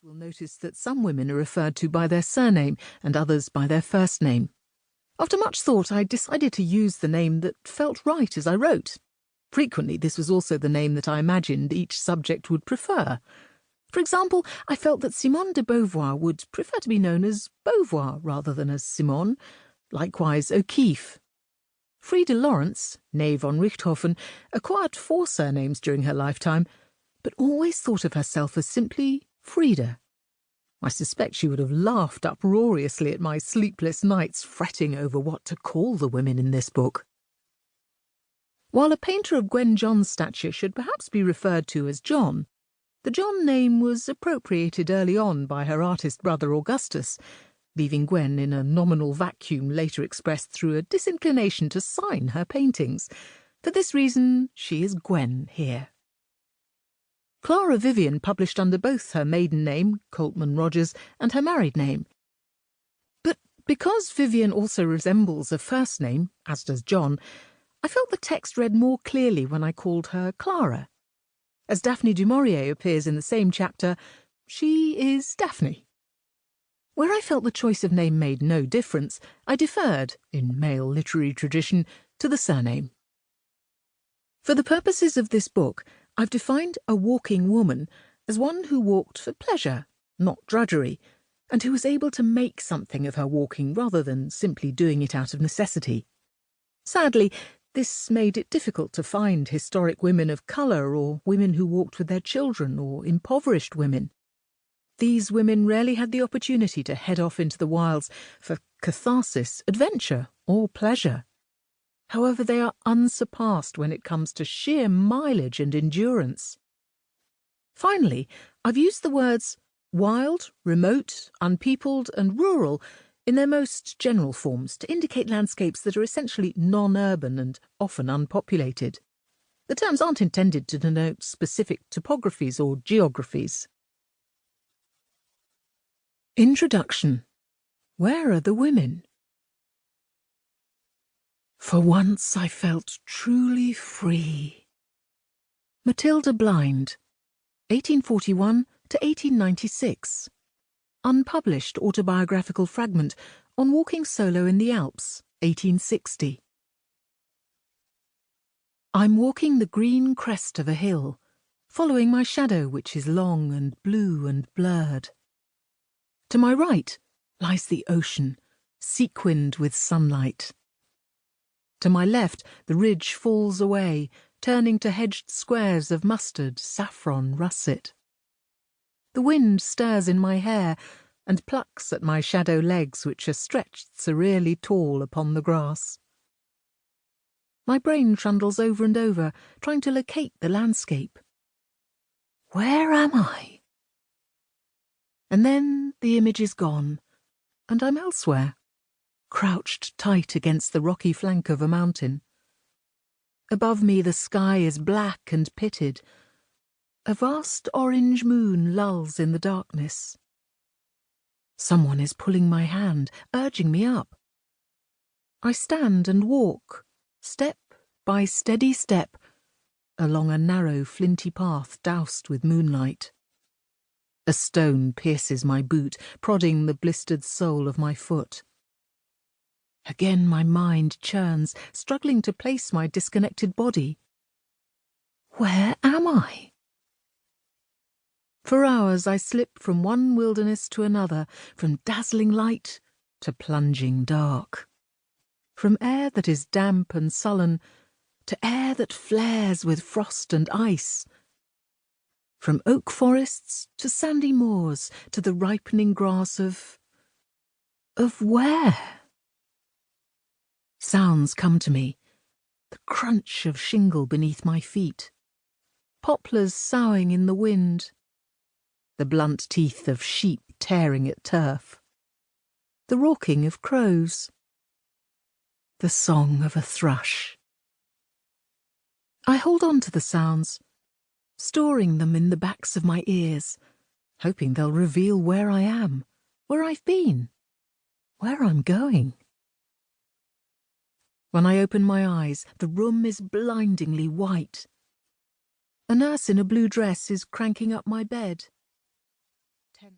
We'll notice that some women are referred to by their surname and others by their first name. After much thought, I decided to use the name that felt right as I wrote. Frequently, this was also the name that I imagined each subject would prefer. For example, I felt that Simone de Beauvoir would prefer to be known as Beauvoir rather than as Simone, likewise O'Keeffe. Frieda Lawrence, née von Richthofen, acquired 4 surnames during her lifetime, but always thought of herself as simply Frieda. I suspect she would have laughed uproariously at my sleepless nights fretting over what to call the women in this book. While a painter of Gwen John's stature should perhaps be referred to as John, the John name was appropriated early on by her artist brother Augustus, leaving Gwen in a nominal vacuum later expressed through a disinclination to sign her paintings. For this reason, she is Gwen here. Clara Vivian published under both her maiden name, Coltman Rogers, and her married name. But because Vivian also resembles a first name, as does John, I felt the text read more clearly when I called her Clara. As Daphne du Maurier appears in the same chapter, she is Daphne. Where I felt the choice of name made no difference, I deferred, in male literary tradition, to the surname. For the purposes of this book, I've defined a walking woman as one who walked for pleasure, not drudgery, and who was able to make something of her walking rather than simply doing it out of necessity. Sadly, this made it difficult to find historic women of colour or women who walked with their children or impoverished women. These women rarely had the opportunity to head off into the wilds for catharsis, adventure, or pleasure. However, they are unsurpassed when it comes to sheer mileage and endurance. Finally, I've used the words wild, remote, unpeopled, and rural in their most general forms to indicate landscapes that are essentially non-urban and often unpopulated. The terms aren't intended to denote specific topographies or geographies. Introduction. Where are the women? For once I felt truly free. Matilda Blind, 1841 to 1896. Unpublished autobiographical fragment on walking solo in the Alps, 1860. I'm walking the green crest of a hill, following my shadow which is long and blue and blurred. To my right lies the ocean, sequined with sunlight. To my left, the ridge falls away, turning to hedged squares of mustard, saffron, russet. The wind stirs in my hair and plucks at my shadow legs, which are stretched surreally tall upon the grass. My brain trundles over and over, trying to locate the landscape. Where am I? And then the image is gone, and I'm elsewhere, crouched tight against the rocky flank of a mountain. Above me the sky is black and pitted. A vast orange moon lulls in the darkness. Someone is pulling my hand, urging me up. I stand and walk, step by steady step, along a narrow flinty path doused with moonlight. A stone pierces my boot, prodding the blistered sole of my foot. Again my mind churns, struggling to place my disconnected body. Where am I? For hours I slip from one wilderness to another, from dazzling light to plunging dark. From air that is damp and sullen to air that flares with frost and ice. From oak forests to sandy moors to the ripening grass of where? Sounds come to me, the crunch of shingle beneath my feet, poplars soughing in the wind, the blunt teeth of sheep tearing at turf, the raucking of crows, the song of a thrush. I hold on to the sounds, storing them in the backs of my ears, hoping they'll reveal where I am, where I've been, where I'm going. When I open my eyes, the room is blindingly white. A nurse in a blue dress is cranking up my bed.